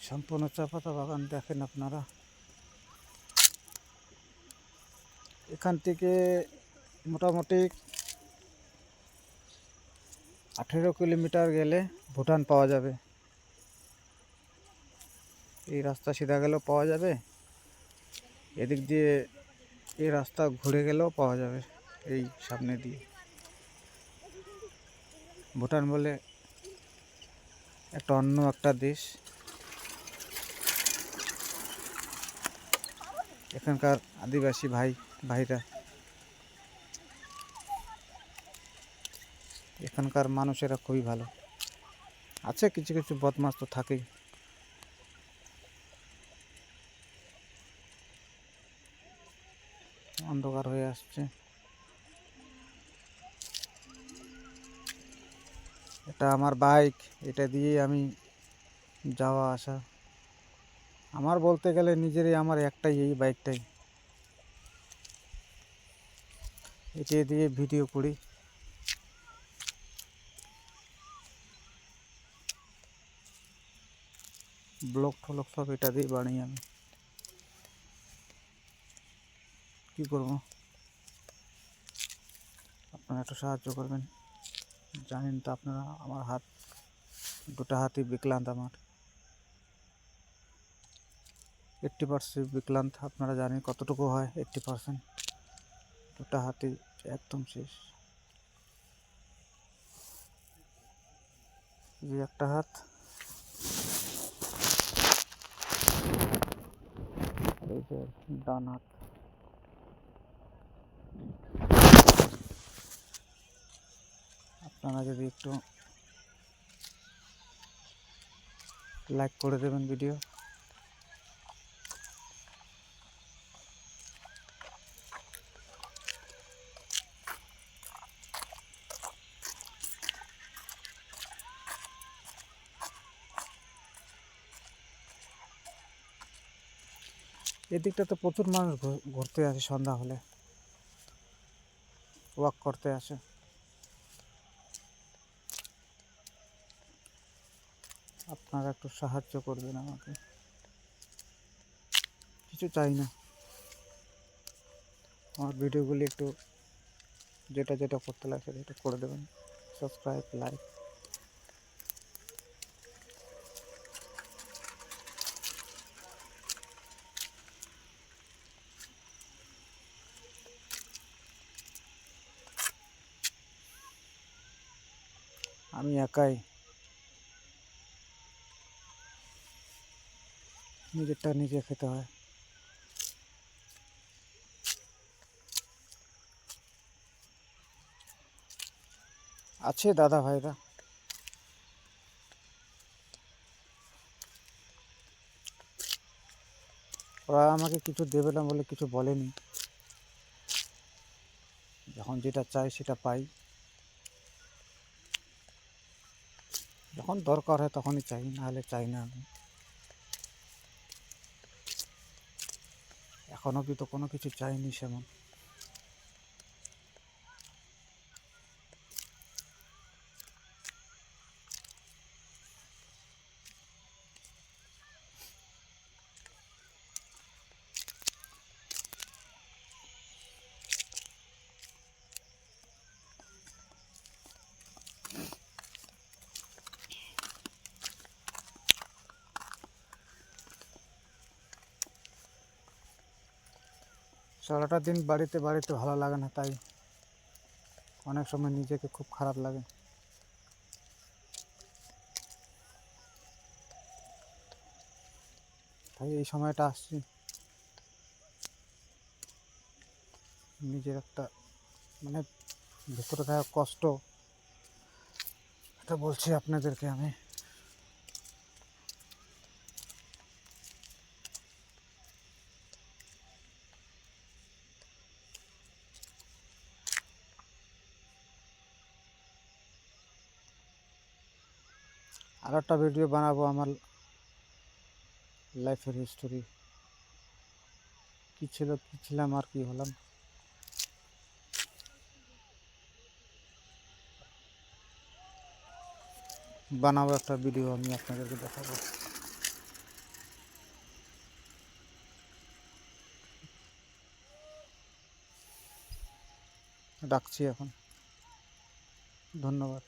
সম্পূর্ণ চা পাতা বাগান দেখেন আপনারা। এখান থেকে মোটামুটি 18 কিলোমিটার গেলে ভুটান পাওয়া যাবে। এই রাস্তা সিধা গেলেও পাওয়া যাবে, এদিক দিয়ে এই রাস্তা ঘুরে গেলেও পাওয়া যাবে। এই সামনে দিয়ে ভুটান বলে একটা অন্য একটা দেশ। এখানকার আদিবাসী ভাইরা, এখানকার মানুষেরা খুবই ভালো। আছে কিছু কিছু বদমাশ তো থাকেই। অন্ধকার হয়ে আসছে। এটা আমার বাইক, এটা দিয়েই আমি যাওয়া আসা। আমার বলতে গেলে নিজেরই আমার একটাই, এই বাইকটাই, এটা দিয়ে ভিডিও করি। ব্লগ ফলক সব এটা দিয়ে বানাই আমি। কী করবো, আপনারা একটু সাহায্য করবেন। জানেন তো আপনারা, আমার দুটো হাতই বিকলান্ত। আমার 80% বিকলান্ত। আপনারা জানেন কতটুকু হয় 80%। দুটো হাতই একদম শেষ। যে একটা হাত, এই যে ডান হাত। আপনারা যদি একটু লাইক করে দেবেন ভিডিও। এদিকটা তো প্রচুর মানুষ ঘুরতে আসে, সন্ধ্যা হলে ওয়াক করতে আসে। আপনারা একটু সাহায্য করবেন আমাকে, কিছু চাই না। আমার ভিডিওগুলি একটু যেটা যেটা করতে লাগে সেটা একটু করে দেবেন। Subscribe, like. আমি একাই, নিজেরটা নিজে খেতে হয়। আছে দাদা ভাইরা, ওরা আমাকে কিছু দেবে না বলে কিছু বলেনি। যখন যেটা চাই সেটা পাই, যখন দরকার হয় তখনই চাই, নাহলে চাই না আমি। এখন অবধি তো কোনো কিছু চাইনি সেমন। সারাটা দিন বাড়িতে ভালো লাগে না, তাই অনেক সময় নিজেকে খুব খারাপ লাগে। তাই এই সময়টা আসছি, নিজের একটা মানে ভিতরে থাকা কষ্ট, এটা বলছি আপনাদেরকে আমি। আর একটা ভিডিও বানাবো আমার লাইফের হিস্টোরি, কী ছিল, কী ছিলাম আর কী হলাম। বানাবো একটা ভিডিও, আমি আপনাদেরকে দেখাবো। রাখছি এখন। ধন্যবাদ।